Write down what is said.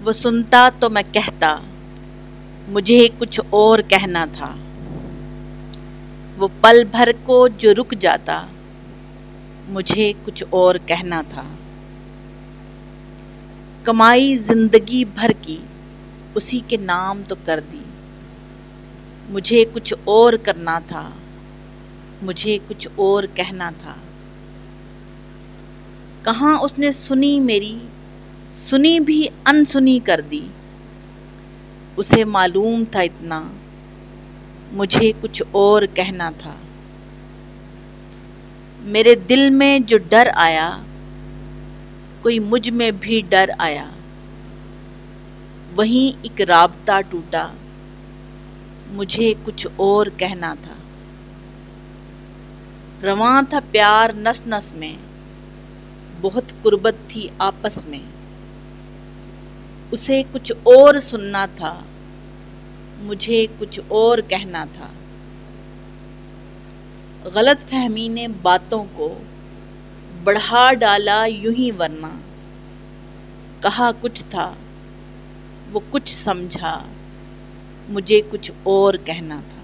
وہ سنتا تو میں کہتا مجھے کچھ اور کہنا تھا، وہ پل بھر کو جو رک جاتا مجھے کچھ اور کہنا تھا۔ کمائی زندگی بھر کی اسی کے نام تو کر دی، مجھے کچھ اور کرنا تھا، مجھے کچھ اور کہنا تھا۔ کہاں اس نے سنی میری سنی بھی انسنی کر دی، اسے معلوم تھا اتنا مجھے کچھ اور کہنا تھا۔ میرے دل میں جو ڈر آیا کوئی مجھ میں بھی ڈر آیا، وہیں ایک رابطہ ٹوٹا مجھے کچھ اور کہنا تھا۔ رواں تھا پیار نس نس میں، بہت قربت تھی آپس میں، اسے کچھ اور سننا تھا، مجھے کچھ اور کہنا تھا۔ غلط فہمی نے باتوں کو بڑھا ڈالا یوں ہی، ورنہ کہا کچھ تھا وہ کچھ سمجھا، مجھے کچھ اور کہنا تھا۔